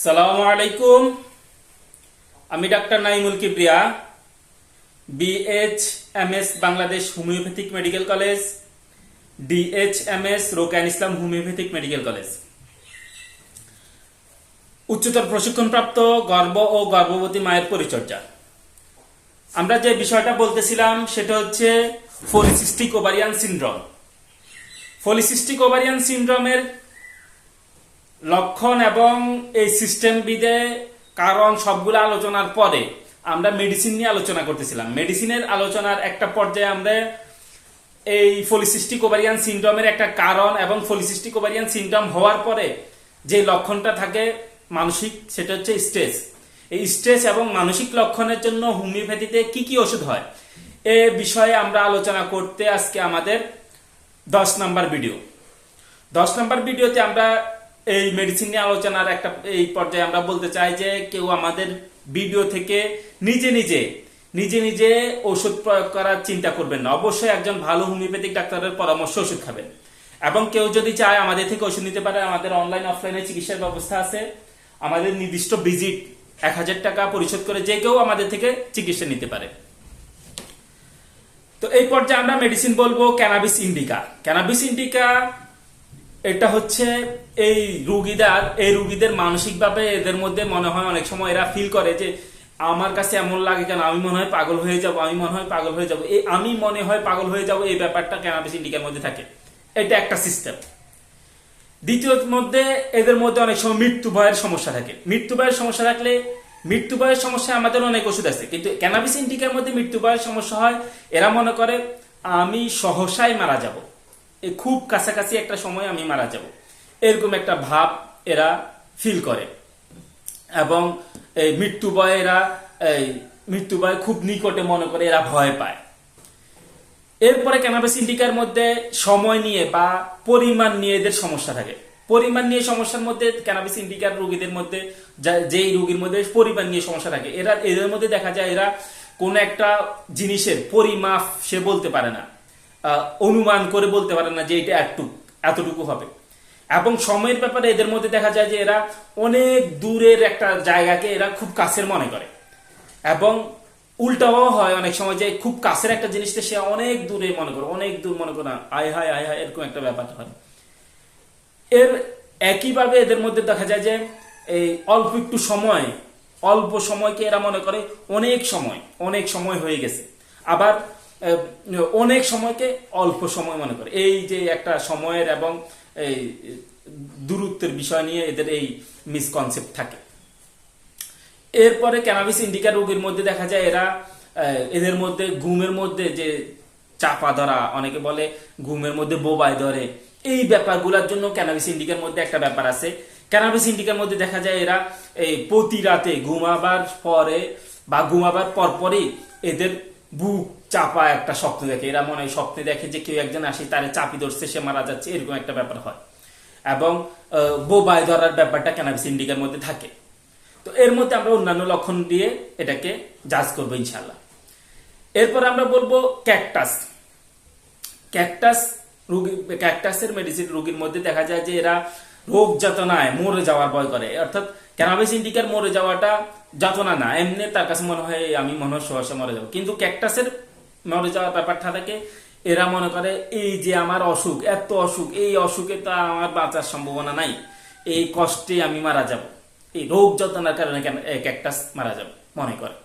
সালামু আলাইকুম। আমি doctor Naimul Kibria, BHMS Bangladesh homeopathic medical college, DHMS রোকেয়ান ইসলাম হোমিওপ্যাথিক মেডিকেল কলেজ। উচ্চতর প্রশিক্ষণপ্রাপ্ত গর্ভ ও গর্ভবতী মায়ের পরিচর্যা। আমরা যে বিষয়টা বলতেছিলাম সেটা হচ্ছে polycystic ovarian syndrome. Polycystic ovarian সিনড্রোমের লক্ষণ এবং এই সিস্টেম বিদে কারণ সবগুলো আলোচনার পরে আমরা মেডিসিন নিয়ে আলোচনা করতেছিলাম। মেডিসিনের আলোচনার একটা পর্যায়ে আমরা এই পলিসিস্টিক ওভারিয়ান সিনড্রোমের একটা কারণ এবং পলিসিস্টিক ওভারিয়ান সিনড্রোম হওয়ার পরে যে লক্ষণটা থাকে মানসিক, সেটা হচ্ছে স্ট্রেস। এই স্ট্রেস এবং মানসিক লক্ষণের জন্য হোমিওপ্যাথিতে কি কি ওষুধ হয় এ বিষয়ে আমরা আলোচনা করতে আজকে আমাদের 10 নম্বর ভিডিও। 10 নম্বর ভিডিওতে আমরা এই মেডিসিন নিয়ে আলোচনার একটা এই পর্যায়ে আমরা বলতে চাই যে কেউ আমাদের ভিডিও থেকে নিজে নিজে ওষুধ প্রয়োগ করার চিন্তা করবেন না। অবশ্যই একজন ভালো হোমিওপ্যাথিক ডাক্তারের পরামর্শ ওষুধ খাবেন। এবং কেউ যদি চায় আমাদের থেকে ওষুধ নিতে পারে, আমাদের অনলাইন অফলাইনে চিকিৎসার ব্যবস্থা আছে। আমাদের নির্দিষ্ট ভিজিট 1000 টাকা পরিশোধ করে যে কেউ আমাদের থেকে চিকিৎসা নিতে পারে। তো এই পর্যায়ে আমরা মেডিসিন বলবো ক্যানাবিস ইন্ডিকা। ক্যানাবিস ইন্ডিকা এটা হচ্ছে এই রুগীদের মানসিকভাবে এদের মধ্যে মনে হয় অনেক সময় এরা ফিল করে যে আমার কাছে এমন লাগে কেন, আমি মনে হয় পাগল হয়ে যাব, এই আমি মনে হয় পাগল হয়ে যাব, এই ব্যাপারটা ক্যানাবিস ইন্ডিকার মধ্যে থাকে। এটা একটা সিস্টেম। দ্বিতীয় মধ্যে এদের মধ্যে অনেক সময় মৃত্যু ভয়ের সমস্যা থাকে। মৃত্যু ভয়ের সমস্যা আমাদের অনেক ওষুধ আছে, কিন্তু ক্যানাবিস ইন্ডিকার মধ্যে মৃত্যু ভয়ের সমস্যা হয়। এরা মনে করে আমি সহসাই মারা যাব, খুব কাছাকাছি একটা সময় আমি মারা যাব, এরকম একটা ভাব এরা ফিল করে। এবং এই মৃত্যু ভয় খুব নিকটে মনে করে এরা ভয় পায়। এরপরে ক্যানাবিস ইন্ডিকার মধ্যে সময় নিয়ে বা পরিমাণ নিয়ে এদের সমস্যা থাকে। পরিমাণ নিয়ে সমস্যার মধ্যে ক্যানাবিস ইন্ডিকার রোগীদের মধ্যে যেই রোগীর মধ্যে পরিমাণ নিয়ে সমস্যা থাকে, এদের মধ্যে দেখা যায় এরা কোন একটা জিনিসের পরিমাপ সে বলতে পারে না, অনুমান করে বলতে পারে না যে এটা এতটুকু হবে। এবং সময়ের ব্যাপারে এদের মধ্যে দেখা যায় যে এরা অনেক দূরের একটা জায়গাকে এরা খুব কাছের মনে করে। এবং উল্টাও হয় অনেক সময় যে খুব কাছের একটা জিনিসটা সে অনেক দূরে মনে করে, অনেক দূর মনে করে, আয় হায় এরকম একটা ব্যাপার হয়। এর একইভাবে এদের মধ্যে দেখা যায় যে এই অল্প সময়কে এরা মনে করে অনেক সময় হয়ে গেছে। আবার অনেক সময়কে অল্প সময় মনে করে। এই যে একটা সময়ের এবং এই দূরত্বের বিষয় নিয়ে এদের এই মিসকনসেপ্ট থাকে। এরপরে ক্যানাবিস ইন্ডিকা রোগীর মধ্যে দেখা যায় এদের মধ্যে ঘুমের মধ্যে যে চাপা ধরা, অনেকে বলে ঘুমের মধ্যে বোবায় ধরে, এই ব্যাপারগুলোর জন্য ক্যানাবিস ইন্ডিকার মধ্যে একটা ব্যাপার আছে। ক্যানাবিস ইন্ডিকার মধ্যে দেখা যায় এরা এই প্রতি রাতে ঘুমাবার পরে বা ঘুমাবার পরপরই এদের বুক চাপা একটা স্বপ্ন দেখে। এরা মনে হয় স্বপ্নে দেখে যে কেউ একজন আসে তারে চাপি ধরছে, সে মারা যাচ্ছে, এরকম একটা ব্যাপার হয়। এবং বোবায় ধরার ব্যাপারটা ক্যানাবিস ইন্ডিকার মধ্যে থাকে। তো এর মধ্যে আমরা অন্যান্য লক্ষণ দিয়ে এটাকে জাজ করবো ইনশাল্লাহ। এরপর আমরা বলবো ক্যাকটাসের মেডিসিন রোগীর মধ্যে দেখা যায় যে এরা রোগ যাতনায় মরে যাওয়ার ভয় করে। অর্থাৎ ক্যানাবিস ইন্ডিকার মরে যাওয়াটা যাতনা না, এমনি তার কাছে মনে হয় আমি মনে হয় সহসা মরে যাবো। কিন্তু ক্যাকটাসের মরে যাওয়ার ব্যাপারটা থাকে এরা মনে করে এই যে আমার এত অসুখ, এই অসুখে তো আমার বাঁচার সম্ভাবনা নাই, এই কষ্টে আমি মারা যাব, এই রোগ যন্ত্রণার কারণে ক্যাকটাস মারা যাবে মনে করে।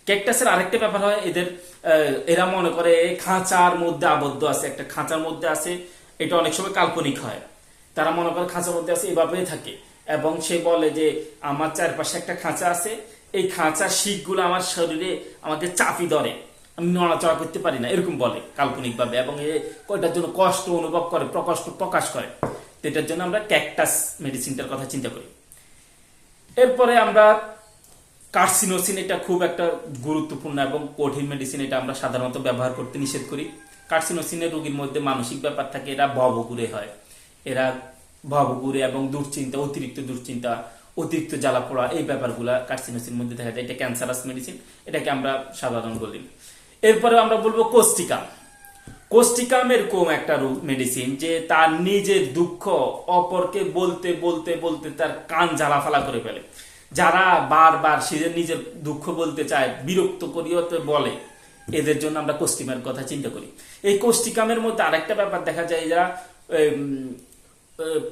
ক্যাকটাসের আরেকটা ব্যাপার হয় এরা মনে করে খাঁচার মধ্যে আবদ্ধ আছে, একটা খাঁচার মধ্যে আছে। এটা অনেক সময় কাল্পনিক হয়। তারা মনে করে খাঁচার মধ্যে আছে, এভাবেই থাকে। এবং সে বলে যে আমার চারপাশে একটা খাঁচা আছে, এই খাঁচার শিকগুলো আমার শরীরে আমাকে চাপি ধরে, আমি নড়াচড়া করতে পারি না, এরকম বলে কাল্পনিক ভাবে। এবং এটার জন্য কষ্ট অনুভব করে, প্রকাশ করে। এটার জন্য আমরা ক্যাকটাস মেডিসিনটার কথা চিন্তা করি। এরপরে আমরা কার্সিনোসিন, এটা খুব একটা গুরুত্বপূর্ণ এবং কঠিন মেডিসিন। এটা আমরা সাধারণত ব্যবহার করতে নিষেধ করি। কার্সিনোসিনের রোগীর মধ্যে মানসিক ব্যাপার থাকে, এরা ভবঘুরে হয়। এরা ভবঘুরে এবং দুশ্চিন্তা, অতিরিক্ত জ্বালা পোড়া, এই ব্যাপারগুলা কার্সিনোসিনের মধ্যে দেখা যায়। এটা ক্যান্সারাস মেডিসিন, এটাকে আমরা সাধারণ বলি। এরপরে আমরা বলবো কোস্টিকা। কোস্টিকাম এরকম একটা মেডিসিন যে তার নিজের দুঃখ অপরকে বলতে বলতে বলতে তার কান জ্বালাফালা করে ফেলে। যারা বারবার সে নিজের দুঃখ বলতে চায়, বিরক্ত করিও তো বলে, এদের জন্য আমরা কোস্টিকামের কথা চিন্তা করি। এই কোস্টিকামের মধ্যে আরেকটা ব্যাপার দেখা যায়, যারা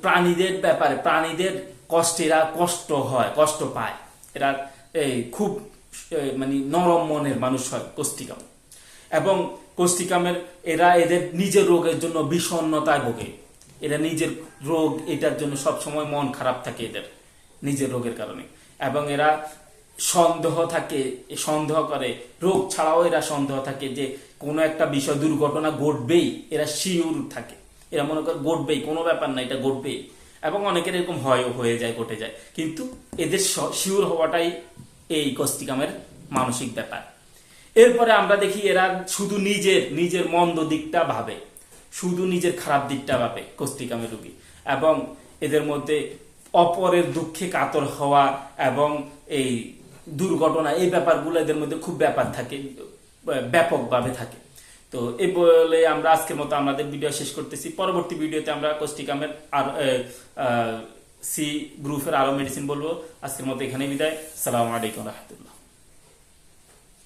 প্রাণীদের ব্যাপারে, প্রাণীদের কষ্টেরা কষ্ট হয়, কষ্ট পায়, এরা খুব মানে নরম মনের মানুষ হয় কোস্টিকাম। এবং কোস্টিকামের এরা এদের নিজের রোগের জন্য বিষণ্ণতায় ভোগে। এরা নিজের রোগ, এটার জন্য সবসময় মন খারাপ থাকে এদের নিজের রোগের কারণে। এবং এরা সন্দেহ থাকে, সন্দেহ করে, রোগ ছাড়াও এরা সন্দেহ থাকে যে কোনো একটা বিষয় দুর্ঘটনা ঘটবেই, এরা শিওর থাকে। এরা মনে করে ঘটবেই, কোনো ব্যাপার না, এটা ঘটবেই। এবং অনেকের এরকম হয়ে যায়, ঘটে যায়। কিন্তু এদের শিওর হওয়াটাই এই কোস্টিকামের মানসিক ব্যাপার। এরপরে আমরা দেখি এরা শুধু নিজের মন্দ দিকটা ভাবে, শুধু নিজের খারাপ দিকটা ভাবে কোস্টিকামের রোগী। এবং এদের মধ্যে অপরের দুঃখে কাতর হওয়া এবং এই দুর্ঘটনা, এই ব্যাপারগুলো এদের মধ্যে খুব ব্যাপার থাকে, ব্যাপকভাবে থাকে। তো এই বলে আমরা আজকের মতো আমাদের ভিডিও শেষ করতেছি। পরবর্তী ভিডিওতে আমরা কোস্টিকামের আর সি গ্রুপের আরো মেডিসিন বলবো। আজকের মতো এখানে বিদায়। আসসালামু আলাইকুম রহমতুল্লাহ।